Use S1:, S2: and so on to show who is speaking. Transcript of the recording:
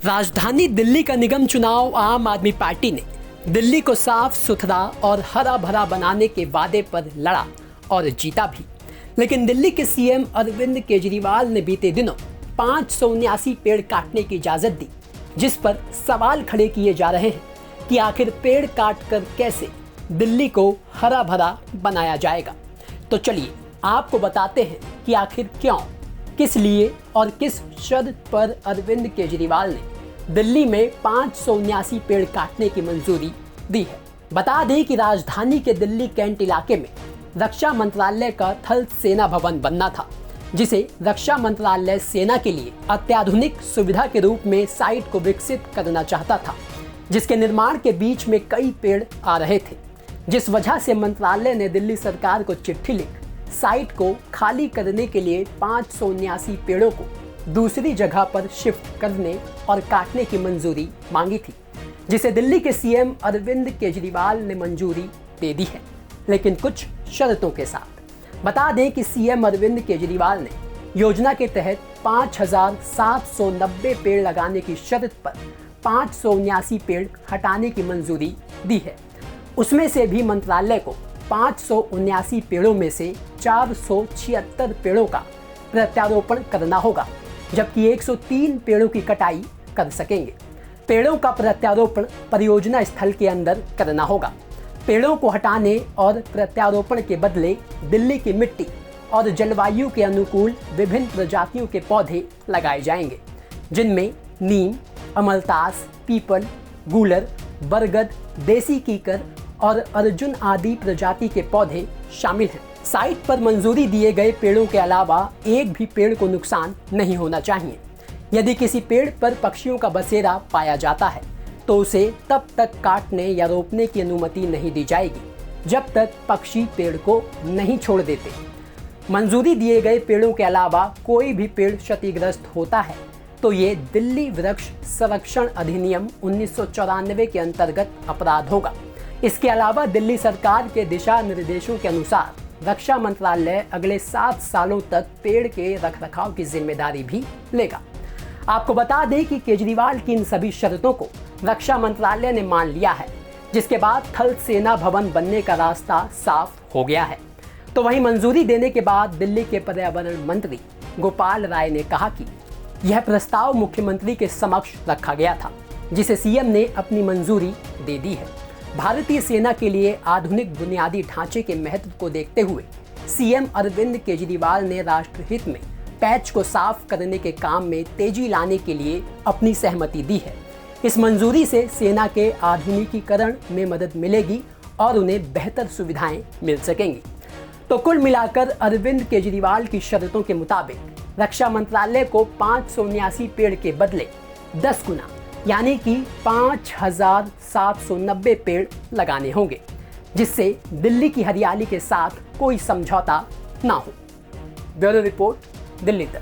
S1: राजधानी दिल्ली का निगम चुनाव आम आदमी पार्टी ने दिल्ली को साफ सुथरा और हरा भरा बनाने के वादे पर लड़ा और जीता भी। लेकिन दिल्ली के सीएम अरविंद केजरीवाल ने बीते दिनों 579 पेड़ काटने की इजाजत दी, जिस पर सवाल खड़े किए जा रहे हैं कि आखिर पेड़ काटकर कैसे दिल्ली को हरा भरा बनाया जाएगा। तो चलिए आपको बताते हैं कि आखिर क्यों, किस लिए और किस शर्त पर अरविंद केजरीवाल ने दिल्ली में 579 पेड़ काटने की मंजूरी दी है। बता दें कि राजधानी के दिल्ली कैंट इलाके में रक्षा मंत्रालय का थल सेना भवन बनना था, जिसे रक्षा मंत्रालय सेना के लिए अत्याधुनिक सुविधा के रूप में साइट को विकसित करना चाहता था, जिसके निर्माण के बीच में कई पेड़ आ रहे थे, जिस वजह से मंत्रालय ने दिल्ली सरकार को चिट्ठी लिख साइट को खाली करने के लिए 579 पेड़ों को दूसरी जगह पर शिफ्ट करने और काटने की मंजूरी मांगी थी, जिसे दिल्ली के सीएम अरविंद केजरीवाल ने मंजूरी दे दी है, लेकिन कुछ शर्तों के साथ। बता दें कि सीएम अरविंद केजरीवाल ने योजना के तहत 5790 पेड़ लगाने की शर्त पर 579 पेड़ हटाने की मंजूरी दी है। उसमें से भी मंत्रालय को 579 पेड़ों में से 476 पेड़ों का प्रत्यारोपण करना होगा, जबकि 103 पेड़ों की कटाई कर सकेंगे। पेड़ों का प्रत्यारोपण परियोजना स्थल के अंदर करना होगा। पेड़ों को हटाने और प्रत्यारोपण के बदले दिल्ली की मिट्टी और जलवायु के अनुकूल विभिन्न प्रजातियों के पौधे लगाए जाएंगे, जिनमें नीम, अमलतास, पीपल, गूलर, बरगद, देसी कीकर और अर्जुन आदि प्रजाति के पौधे शामिल हैं। साइट पर मंजूरी दिए गए पेड़ों के अलावा एक भी पेड़ को नुकसान नहीं होना चाहिए। यदि किसी पेड़ पर पक्षियों का बसेरा पाया जाता है तो उसे तब तक काटने या रोपने की अनुमति नहीं दी जाएगी जब तक पक्षी पेड़ को नहीं छोड़ देते। मंजूरी दिए गए पेड़ों के अलावा कोई भी पेड़ क्षतिग्रस्त होता है तो ये दिल्ली वृक्ष संरक्षण अधिनियम 1994 के अंतर्गत अपराध होगा। इसके अलावा दिल्ली सरकार के दिशा निर्देशों के अनुसार रक्षा मंत्रालय अगले 7 सालों तक पेड़ के रखरखाव की जिम्मेदारी भी लेगा। आपको बता दें कि केजरीवाल की इन सभी शर्तों को रक्षा मंत्रालय ने मान लिया है, जिसके बाद थल सेना भवन बनने का रास्ता साफ हो गया है। तो वहीं मंजूरी देने के बाद दिल्ली के पर्यावरण मंत्री गोपाल राय ने कहा कि यह प्रस्ताव मुख्यमंत्री के समक्ष रखा गया था, जिसे सीएम ने अपनी मंजूरी दे दी है। भारतीय सेना के लिए आधुनिक बुनियादी ढांचे के महत्व को देखते हुए सीएम अरविंद केजरीवाल ने राष्ट्रहित में पैच को साफ करने के काम में तेजी लाने के लिए अपनी सहमति दी है। इस मंजूरी से सेना के आधुनिकीकरण में मदद मिलेगी और उन्हें बेहतर सुविधाएं मिल सकेंगी। तो कुल मिलाकर अरविंद केजरीवाल की शर्तों के मुताबिक रक्षा मंत्रालय को 579 पेड़ के बदले 10 गुना यानी कि 5790 पेड़ लगाने होंगे, जिससे दिल्ली की हरियाली के साथ कोई समझौता ना हो। ब्यूरो रिपोर्ट, दिल्ली तक।